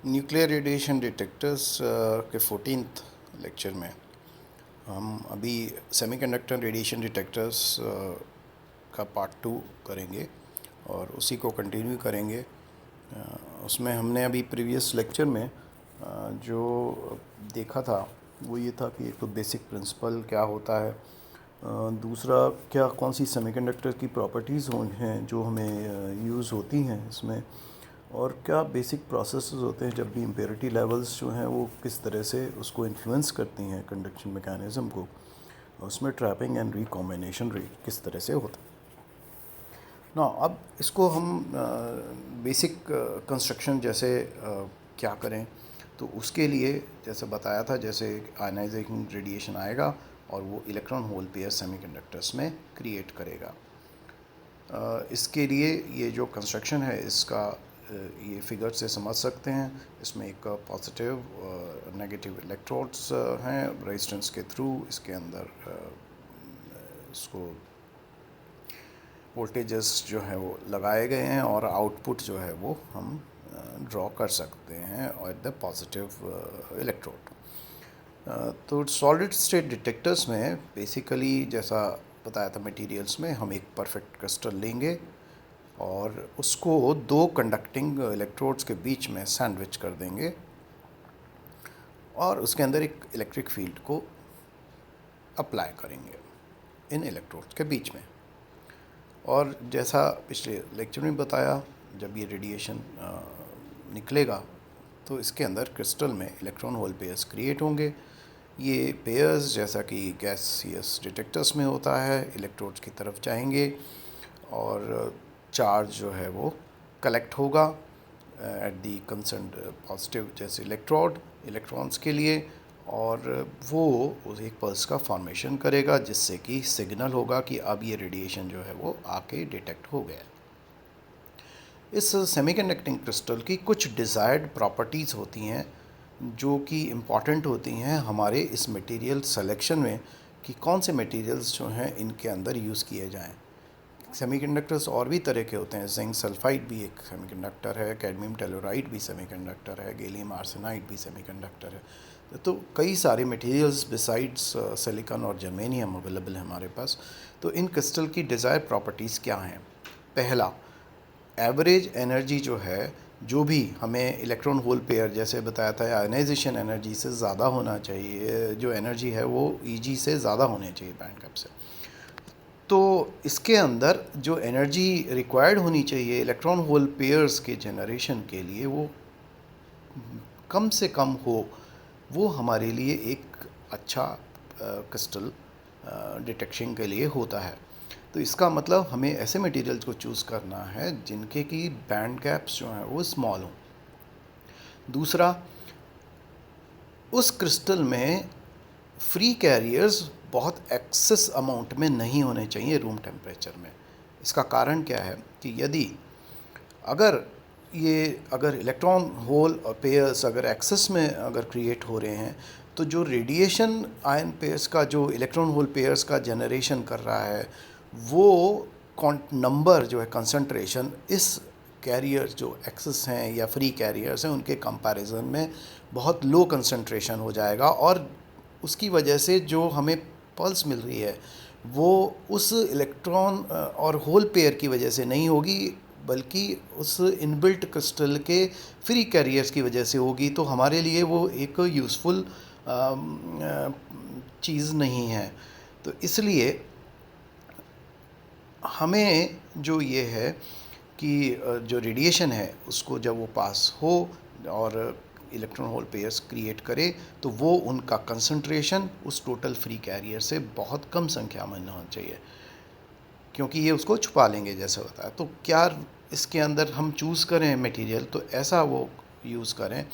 Nuclear radiation detectors के 14th lecture में हम अभी सेमीकंडक्टर रेडिएशन डिटेक्टर्स का पार्ट 2 करेंगे और उसी को कंटिन्यू करेंगे। उसमें हमने अभी प्रीवियस लेक्चर में जो देखा था वो ये था कि एक तो बेसिक प्रिंसिपल क्या होता है, दूसरा क्या कौन सी सेमीकंडक्टर की प्रॉपर्टीज़ हैं जो हमें यूज़ होती हैं इसमें, और क्या बेसिक प्रोसेसेस होते हैं जब भी इम्प्योरिटी लेवल्स जो हैं वो किस तरह से उसको इन्फ्लुएंस करती हैं कंडक्शन मैकेनिज़्म को, उसमें ट्रैपिंग एंड रिकॉम्बिनेशन रेट किस तरह से होता है ना। अब इसको हम बेसिक कंस्ट्रक्शन जैसे क्या करें, तो उसके लिए जैसे बताया था, जैसे आयनाइजिंग रेडिएशन आएगा और वो इलेक्ट्रॉन होल पेयर सेमीकंडक्टर्स में क्रिएट करेगा। इसके लिए ये जो कंस्ट्रक्शन है इसका ये फिगर से समझ सकते हैं। इसमें एक पॉजिटिव नेगेटिव इलेक्ट्रोड्स हैं रेजिस्टेंस के थ्रू, इसके अंदर इसको वोल्टेजेस जो है वो लगाए गए हैं और आउटपुट जो है वो हम ड्रॉ कर सकते हैं और द पॉजिटिव इलेक्ट्रोड। तो सॉलिड स्टेट डिटेक्टर्स में बेसिकली जैसा बताया था मटेरियल्स में, हम एक परफेक्ट क्रिस्टल लेंगे और उसको दो कंडक्टिंग इलेक्ट्रोड्स के बीच में सैंडविच कर देंगे और उसके अंदर एक इलेक्ट्रिक फील्ड को अप्लाई करेंगे इन इलेक्ट्रोड्स के बीच में। और जैसा पिछले लेक्चर में बताया, जब ये रेडिएशन निकलेगा तो इसके अंदर क्रिस्टल में इलेक्ट्रॉन होल पेयर्स क्रिएट होंगे। ये पेयर्स जैसा कि गैसियस डिटेक्टर्स में होता है इलेक्ट्रोड्स की तरफ जाएंगे और चार्ज जो है वो कलेक्ट होगा एट दी कंसर्न पॉजिटिव जैसे इलेक्ट्रॉन्स के लिए, और वो एक पल्स का फॉर्मेशन करेगा जिससे कि सिग्नल होगा कि अब ये रेडिएशन जो है वो आके डिटेक्ट हो गया। इस सेमीकंडक्टिंग क्रिस्टल की कुछ डिज़ायर्ड प्रॉपर्टीज़ होती हैं जो कि इम्पॉर्टेंट होती हैं हमारे इस मटेरियल सिलेक्शन में कि कौन से मटेरियल्स जो हैं इनके अंदर यूज़ किए जाएं। सेमीकंडक्टर्स और भी तरह के होते हैं, जिंक सल्फाइड भी एक सेमीकंडक्टर है, कैडमियम टेलोराइड भी सेमीकंडक्टर है, गैलियम आर्सेनाइड भी सेमीकंडक्टर है। तो कई सारे मटेरियल्स बिसाइड्स सिलिकॉन और जर्मेनियम अवेलेबल है हमारे पास। तो इन क्रिस्टल की डिज़ायर प्रॉपर्टीज़ क्या हैं? पहला, एवरेज एनर्जी जो है, जो भी हमें इलेक्ट्रॉन होल पेयर जैसे बताया था आयनाइजेशन एनर्जी से ज़्यादा होना चाहिए, जो एनर्जी है वो ईजी से ज़्यादा होनी चाहिए बैंड गैप से। तो इसके अंदर जो एनर्जी रिक्वायर्ड होनी चाहिए इलेक्ट्रॉन होल पेयर्स के जनरेशन के लिए वो कम से कम हो, वो हमारे लिए एक अच्छा क्रिस्टल डिटेक्शन के लिए होता है। तो इसका मतलब हमें ऐसे मटेरियल्स को चूज़ करना है जिनके की बैंड गैप्स जो हैं वो स्मॉल हों। दूसरा, उस क्रिस्टल में फ्री कैरियर्स बहुत एक्सेस अमाउंट में नहीं होने चाहिए रूम टेम्परेचर में। इसका कारण क्या है कि अगर इलेक्ट्रॉन होल और पेयर्स अगर एक्सेस में अगर क्रिएट हो रहे हैं, तो जो रेडिएशन आयन पेयर्स का जो इलेक्ट्रॉन होल पेयर्स का जनरेशन कर रहा है वो नंबर जो है कंसंट्रेशन इस कैरियर्स जो एक्सेस हैं या फ्री कैरियर्स हैं उनके कंपैरिजन में बहुत लो कंसंट्रेशन हो जाएगा, और उसकी वजह से जो हमें पल्स मिल रही है वो उस इलेक्ट्रॉन और होल पेयर की वजह से नहीं होगी, बल्कि उस इनबिल्ट क्रिस्टल के फ्री कैरियर्स की वजह से होगी। तो हमारे लिए वो एक यूज़फुल चीज़ नहीं है। तो इसलिए हमें जो ये है कि जो रेडिएशन है उसको जब वो पास हो और इलेक्ट्रॉन होल पेयर्स क्रिएट करे तो वो उनका कंसंट्रेशन उस टोटल फ्री कैरियर से बहुत कम संख्या में होना चाहिए, क्योंकि ये उसको छुपा लेंगे जैसा होता है। तो क्या इसके अंदर हम चूज़ करें मटेरियल तो ऐसा वो यूज़ करें,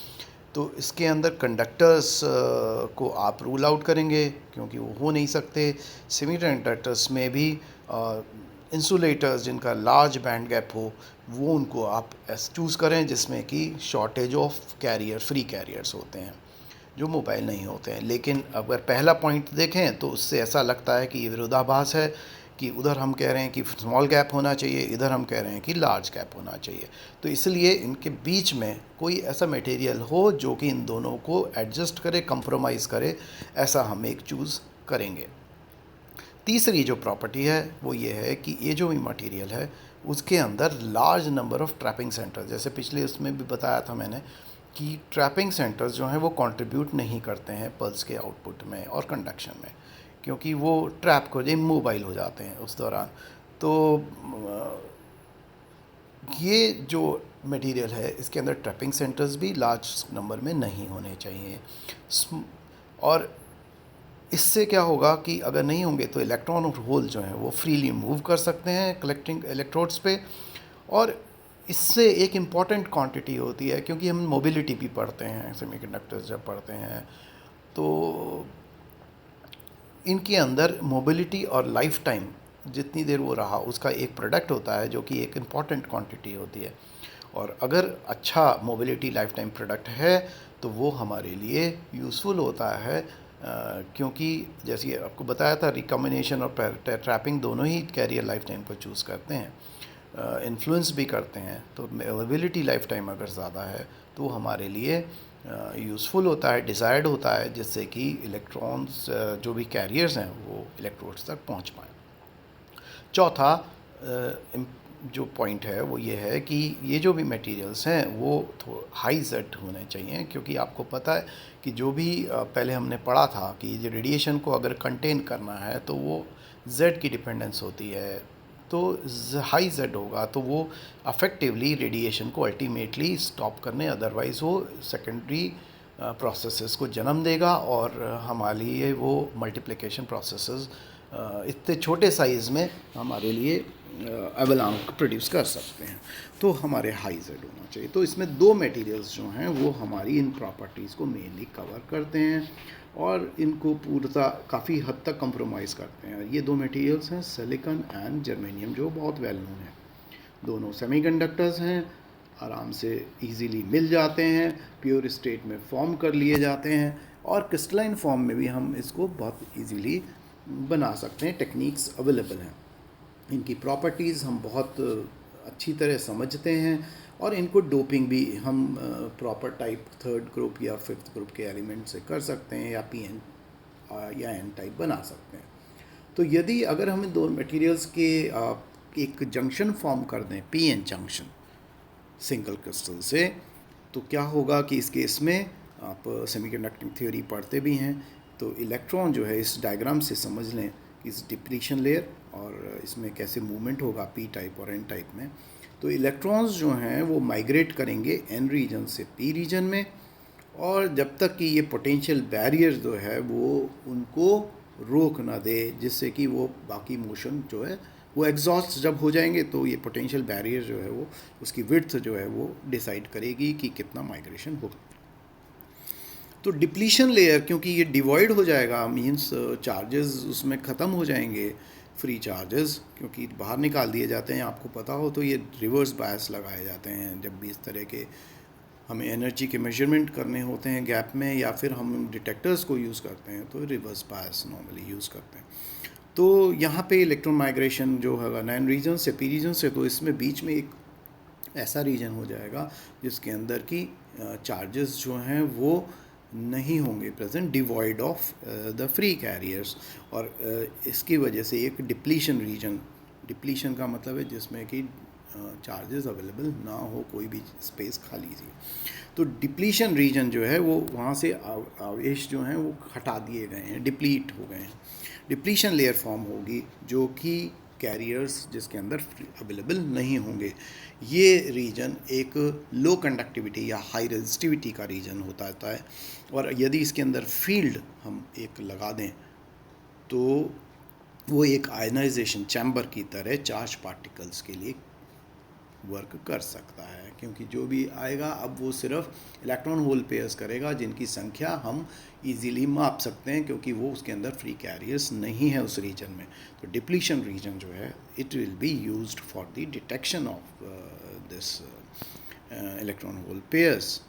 तो इसके अंदर कंडक्टर्स को आप रूल आउट करेंगे क्योंकि वो हो नहीं सकते। सेमीकंडक्टर्स में भी इंसुलेटर्स जिनका लार्ज बैंड गैप हो वो उनको आप चूज़ करें जिसमें कि shortage of carrier free carriers होते हैं जो मोबाइल नहीं होते हैं। लेकिन अगर पहला पॉइंट देखें तो उससे ऐसा लगता है कि ये विरोधाभास है कि उधर हम कह रहे हैं कि स्मॉल गैप होना चाहिए, इधर हम कह रहे हैं कि लार्ज गैप होना चाहिए। तो इसलिए इनके बीच में कोई ऐसा मटेरियल हो जो कि इन दोनों को एडजस्ट करे, कंप्रोमाइज़ करे, ऐसा हम एक चूज़ करेंगे। तीसरी जो प्रॉपर्टी है वो ये है कि ये जो भी मटेरियल है उसके अंदर large number of trapping centres, जैसे पिछले उसमें भी बताया था मैंने कि ट्रैपिंग सेंटर्स जो हैं वो कंट्रीब्यूट नहीं करते हैं पल्स के आउटपुट में और कंडक्शन में, क्योंकि वो ट्रैप हो जाए, इमोबाइल हो जाते हैं उस दौरान। तो ये जो मटेरियल है इसके अंदर ट्रैपिंग सेंटर्स भी लार्ज नंबर में नहीं होने चाहिए। और इससे क्या होगा कि अगर नहीं होंगे तो इलेक्ट्रॉन और होल जो हैं वो फ्रीली मूव कर सकते हैं कलेक्टिंग इलेक्ट्रोड्स पे। और इससे एक इम्पॉर्टेंट क्वांटिटी होती है, क्योंकि हम मोबिलिटी भी पढ़ते हैं सेमीकंडक्टर्स जब पढ़ते हैं, तो इनके अंदर मोबिलिटी और लाइफ टाइम जितनी देर वो रहा उसका एक प्रोडक्ट होता है जो कि एक इम्पॉर्टेंट क्वांटिटी होती है। और अगर अच्छा मोबिलिटी लाइफ टाइम प्रोडक्ट है तो वो हमारे लिए यूज़फुल होता है, क्योंकि जैसे आपको बताया था रिकॉम्बिनेशन और ट्रैपिंग दोनों ही कैरियर लाइफ टाइम को चूज़ करते हैं, इन्फ्लुएंस भी करते हैं। तो मोबिलिटी लाइफ टाइम अगर ज़्यादा है तो हमारे लिए यूज़फुल होता है, डिज़ायर्ड होता है, जिससे कि इलेक्ट्रॉन्स जो भी कैरियर्स हैं वो इलेक्ट्रोड्स तक पहुंच पाएँ। चौथा जो पॉइंट है वो ये है कि ये जो भी मटेरियल्स हैं वो हाई जेड होने चाहिए, क्योंकि आपको पता है कि जो भी पहले हमने पढ़ा था कि ये रेडिएशन को अगर कंटेन करना है तो वो जेड की डिपेंडेंस होती है। तो हाई जेड होगा तो वो अफेक्टिवली रेडिएशन को अल्टीमेटली स्टॉप करने, अदरवाइज़ वो सेकेंडरी प्रोसेसेस को जन्म देगा और हमारे लिए वो मल्टीप्लिकेशन प्रोसेसेस इतने छोटे साइज़ में हमारे लिए एवलांक प्रोड्यूस कर सकते हैं। तो हमारे हाई जेड होना चाहिए। तो इसमें दो मटेरियल्स जो हैं वो हमारी इन प्रॉपर्टीज़ को मेनली कवर करते हैं और इनको पूर्णतः काफ़ी हद तक कंप्रोमाइज़ करते हैं। ये दो मटेरियल्स हैं सिलिकॉन एंड जर्मेनियम, जो बहुत वेल नोन है। दोनों सेमीकंडक्टर्स हैं, आराम से इजीली मिल जाते हैं, प्योर स्टेट में फॉर्म कर लिए जाते हैं और क्रिस्टलाइन फॉर्म में भी हम इसको बहुत इजीली बना सकते हैं। टेक्निक्स अवेलेबल हैं। इनकी प्रॉपर्टीज़ हम बहुत अच्छी तरह समझते हैं और इनको डोपिंग भी हम प्रॉपर टाइप थर्ड ग्रुप या फिफ्थ ग्रुप के एलिमेंट से कर सकते हैं, या पीएन या एन टाइप बना सकते हैं। तो यदि अगर हम इन दो मटेरियल्स के एक जंक्शन फॉर्म कर दें, पीएन जंक्शन सिंगल क्रिस्टल से, तो क्या होगा कि इस केस में आप सेमीकंडक्टिंग थ्योरी पढ़ते भी हैं, तो इलेक्ट्रॉन जो है इस डायग्राम से समझ लें इस डिप्लीशन लेयर और इसमें कैसे मूवमेंट होगा पी टाइप और एन टाइप में। तो इलेक्ट्रॉन्स जो हैं वो माइग्रेट करेंगे एन रीजन से पी रीजन में, और जब तक कि ये पोटेंशियल बैरियर जो है वो उनको रोक ना दे, जिससे कि वो बाकी मोशन जो है वो एग्जॉस्ट जब हो जाएंगे तो ये पोटेंशियल बैरियर जो है वो उसकी विड्थ जो है वो डिसाइड करेगी कि कितना माइग्रेशन होगा। तो डिप्लीशन लेयर क्योंकि ये डिवॉइड हो जाएगा, मींस चार्जेस उसमें ख़त्म हो जाएंगे, फ्री चार्जेस क्योंकि बाहर निकाल दिए जाते हैं। आपको पता हो तो ये रिवर्स बायस लगाए जाते हैं जब भी इस तरह के हमें एनर्जी के मेजरमेंट करने होते हैं गैप में, या फिर हम डिटेक्टर्स को यूज़ करते हैं तो रिवर्स बायस नॉर्मली यूज़ करते हैं। तो यहाँ पे इलेक्ट्रॉन माइग्रेशन जो है नैन रीजन से पी रीजन से, तो इसमें बीच में एक ऐसा रीजन हो जाएगा जिसके अंदर की चार्जेस जो हैं वो नहीं होंगे present, devoid of the free carriers, और इसकी वजह से एक डिप्लीशन रीजन, डिप्लीशन का मतलब है जिसमें कि चार्जेस अवेलेबल ना हो, कोई भी स्पेस खाली सी। तो डिप्लीशन रीजन जो है वो वहाँ से आवेश जो हैं वो हटा दिए गए हैं, डिप्लीट हो गए हैं। डिप्लीशन लेयर फॉर्म होगी जो कि कैरियर्स जिसके अंदर अवेलेबल नहीं होंगे। ये रीजन एक लो कंडक्टिविटी या हाई रेजिस्टिविटी का रीजन होता है, और यदि इसके अंदर फील्ड हम एक लगा दें तो वो एक आयनाइजेशन चैम्बर की तरह चार्ज पार्टिकल्स के लिए वर्क कर सकता है, क्योंकि जो भी आएगा अब वो सिर्फ इलेक्ट्रॉन होल पेयर्स करेगा जिनकी संख्या हम इजीली माप सकते हैं, क्योंकि वो उसके अंदर फ्री कैरियर्स नहीं है उस रीजन में। तो डिप्लीशन रीजन जो है it will be used for the detection of this electron hole pairs.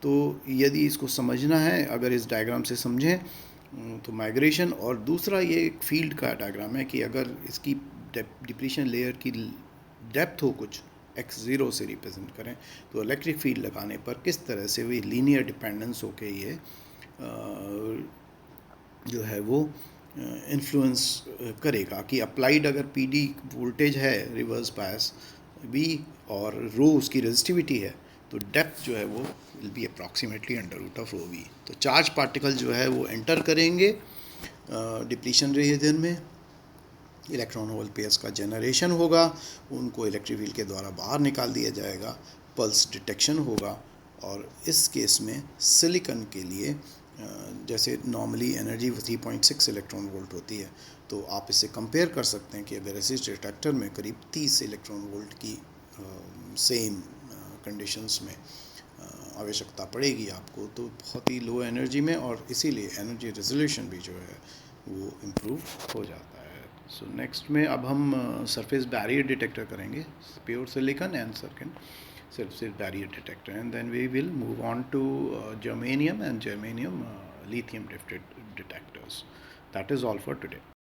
तो यदि इसको समझना है, अगर इस डायग्राम से समझें तो माइग्रेशन, और दूसरा ये एक फील्ड का डायग्राम है कि अगर इसकी डिप्लीशन लेयर की डेप्थ हो कुछ x0 से रिप्रेजेंट करें, तो इलेक्ट्रिक फील्ड लगाने पर किस तरह से भी लीनियर डिपेंडेंस होके ये जो है वो इन्फ्लुएंस करेगा कि अप्लाइड अगर पीडी वोल्टेज है रिवर्स बायस वी और रो उसकी रेजिस्टिविटी है, तो डेप्थ जो है वो will be approximately under root of rho v. तो चार्ज पार्टिकल जो है वो एंटर करेंगे डिप्लीशन रीजन में, इलेक्ट्रॉन होल पेयर्स का जनरेशन होगा, उनको इलेक्ट्रिक फील्ड के द्वारा बाहर निकाल दिया जाएगा, पल्स डिटेक्शन होगा। और इस केस में सिलिकॉन के लिए जैसे नॉर्मली एनर्जी 3.6 इलेक्ट्रॉन वोल्ट होती है, तो आप इसे कंपेयर कर सकते हैं कि अगर रेसिस्ट डिटेक्टर में करीब 30 इलेक्ट्रॉन वोल्ट की सेम कंडीशंस में आवश्यकता पड़ेगी आपको, तो बहुत ही लो एनर्जी में, और इसीलिए एनर्जी रेजोल्यूशन भी जो है वो इम्प्रूव हो जाता है। सो नेक्स्ट में अब हम सरफेस बैरियर डिटेक्टर करेंगे, pure silicon and surface barrier detector, and then we will move on to germanium and lithium detectors. That is all for today.